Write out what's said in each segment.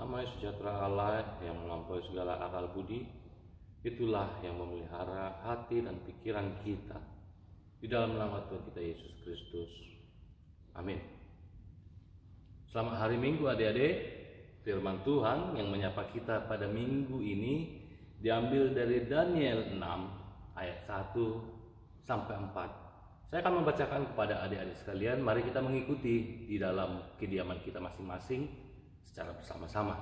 Damai sejahtera Allah yang melampaui segala akal budi, itulah yang memelihara hati dan pikiran kita di dalam nama Tuhan kita Yesus Kristus. Amin. Selamat hari Minggu adik-adik. Firman Tuhan yang menyapa kita pada minggu ini diambil dari Daniel 6 ayat 1 sampai 4. Saya akan membacakan kepada adik-adik sekalian. Mari kita mengikuti di dalam kediaman kita masing-masing secara bersama-sama.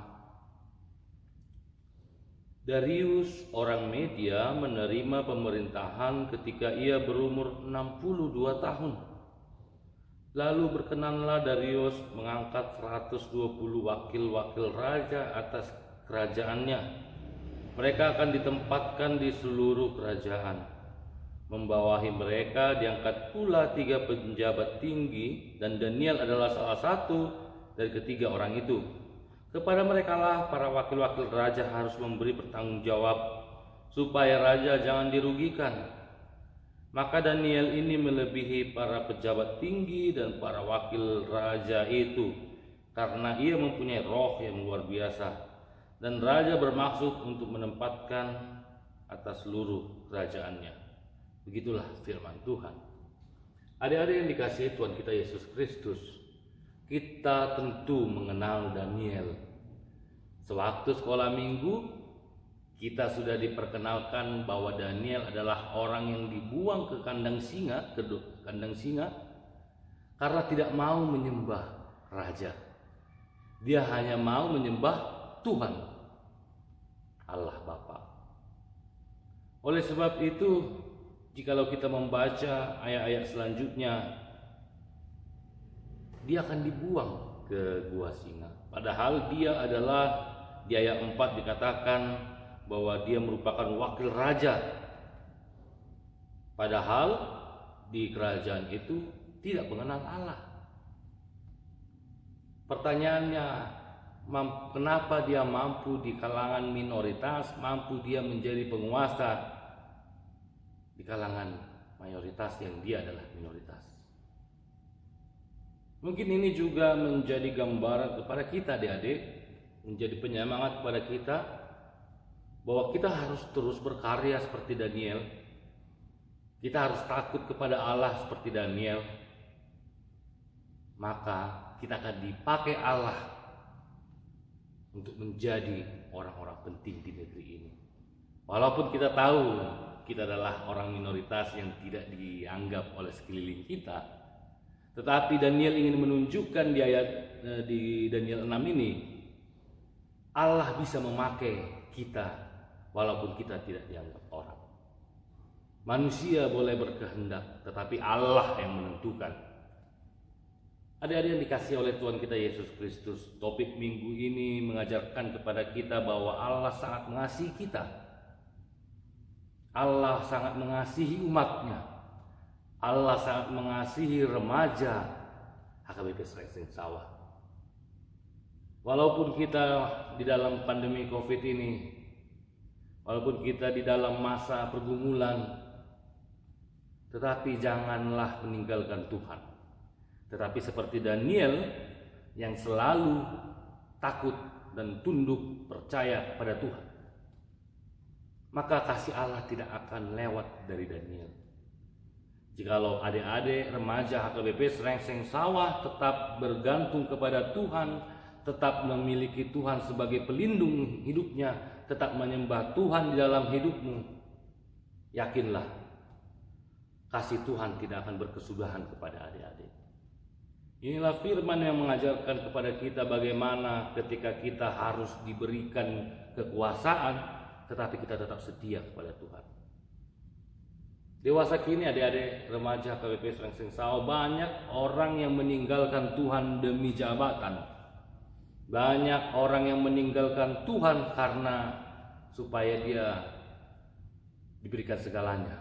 Darius orang Media menerima pemerintahan ketika ia berumur 62 tahun. Lalu berkenanlah Darius mengangkat 120 wakil-wakil raja atas kerajaannya. Mereka akan ditempatkan di seluruh kerajaan. Membawahi mereka diangkat pula 3 penjabat tinggi, dan Daniel adalah salah satu dari ketiga orang itu. Kepada merekalah para wakil-wakil raja harus memberi pertanggung jawab supaya raja jangan dirugikan. Maka Daniel ini melebihi para pejabat tinggi dan para wakil raja itu karena ia mempunyai roh yang luar biasa, dan raja bermaksud untuk menempatkan atas seluruh kerajaannya. Begitulah firman Tuhan. Adik-adik yang dikasihi Tuhan kita Yesus Kristus, kita tentu mengenal Daniel. Sewaktu sekolah minggu, kita sudah diperkenalkan bahwa Daniel adalah orang yang dibuang ke kandang singa, karena tidak mau menyembah raja. Dia hanya mau menyembah Tuhan, Allah Bapa. Oleh sebab itu, jikalau kita membaca ayat-ayat selanjutnya, dia akan dibuang ke gua singa. Padahal dia adalah, di ayat 4 dikatakan bahwa dia merupakan wakil raja. Padahal di kerajaan itu tidak mengenal Allah. Pertanyaannya, kenapa dia mampu di kalangan minoritas, mampu dia menjadi penguasa di kalangan mayoritas yang dia adalah minoritas? Mungkin ini juga menjadi gambaran kepada kita adik-adik, menjadi penyemangat kepada kita bahwa kita harus terus berkarya seperti Daniel. Kita harus takut kepada Allah seperti Daniel. Maka kita akan dipakai Allah untuk menjadi orang-orang penting di negeri ini. Walaupun kita tahu kita adalah orang minoritas yang tidak dianggap oleh sekeliling kita, tetapi Daniel ingin menunjukkan di Daniel 6 ini, Allah bisa memakai kita walaupun kita tidak dianggap orang. Manusia boleh berkehendak, tetapi Allah yang menentukan. Adik-adik yang dikasihi oleh Tuhan kita Yesus Kristus, topik minggu ini mengajarkan kepada kita bahwa Allah sangat mengasihi kita. Allah sangat mengasihi umatnya. Allah sangat mengasihi remaja HKBP Srengseng Sawah. Walaupun kita di dalam pandemi COVID ini, walaupun kita di dalam masa pergumulan, tetapi janganlah meninggalkan Tuhan. Tetapi seperti Daniel yang selalu takut dan tunduk percaya kepada Tuhan, maka kasih Allah tidak akan lewat dari Daniel. Jikalau adik-adik remaja HKBP Srengseng Sawah tetap bergantung kepada Tuhan, tetap memiliki Tuhan sebagai pelindung hidupnya, tetap menyembah Tuhan di dalam hidupmu, yakinlah kasih Tuhan tidak akan berkesudahan kepada adik-adik. Inilah firman yang mengajarkan kepada kita bagaimana ketika kita harus diberikan kekuasaan, tetapi kita tetap setia kepada Tuhan. Dewasa kini adik-adik remaja KBP Srengseng Sawah, banyak orang yang meninggalkan Tuhan demi jabatan. Banyak orang yang meninggalkan Tuhan karena supaya dia diberikan segalanya.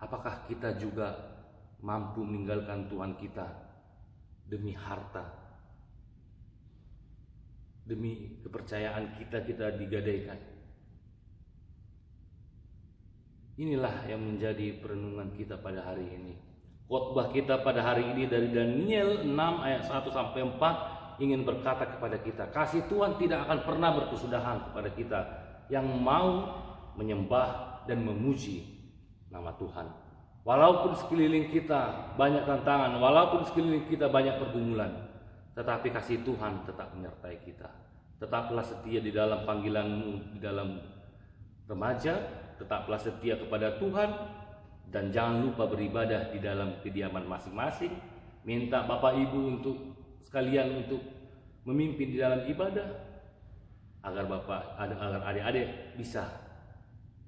Apakah kita juga mampu meninggalkan Tuhan kita demi harta, demi kepercayaan kita digadaikan? Inilah yang menjadi perenungan kita pada hari ini. Khotbah kita pada hari ini dari Daniel 6 ayat 1 sampai 4 ingin berkata kepada kita, kasih Tuhan tidak akan pernah berkesudahan kepada kita yang mau menyembah dan memuji nama Tuhan. Walaupun sekeliling kita banyak tantangan, walaupun sekeliling kita banyak pergumulan, tetapi kasih Tuhan tetap menyertai kita. Tetaplah setia di dalam panggilanmu, di dalam remaja, tetaplah setia kepada Tuhan, dan jangan lupa beribadah di dalam kediaman masing-masing. Minta Bapak Ibu untuk sekalian untuk memimpin di dalam ibadah, agar adik-adik bisa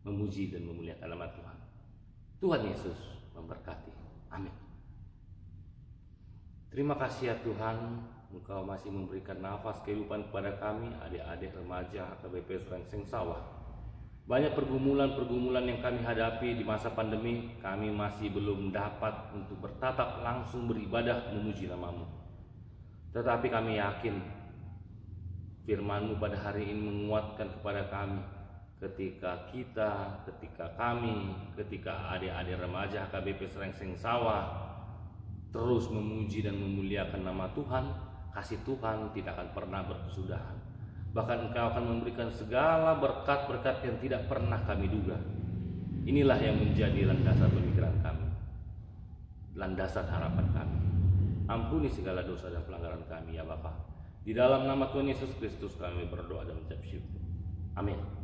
memuji dan memuliakan nama Tuhan. Tuhan Yesus memberkati. Amin. Terima kasih ya Tuhan, Engkau masih memberikan nafas kehidupan kepada kami, adik-adik remaja HKBP Srengseng Sawah. Banyak pergumulan-pergumulan yang kami hadapi di masa pandemi, kami masih belum dapat untuk bertatap langsung beribadah memuji nama-Mu. Tetapi kami yakin firman-Mu pada hari ini menguatkan kepada kami, ketika adik-adik remaja HKBP Srengseng Sawah terus memuji dan memuliakan nama Tuhan, kasih Tuhan tidak akan pernah berkesudahan. Bahkan Engkau akan memberikan segala berkat-berkat yang tidak pernah kami duga. Inilah yang menjadi landasan pemikiran kami, landasan harapan kami. Ampuni segala dosa dan pelanggaran kami ya Bapa. Di dalam nama Tuhan Yesus Kristus kami berdoa dan mengucap syukur. Amin.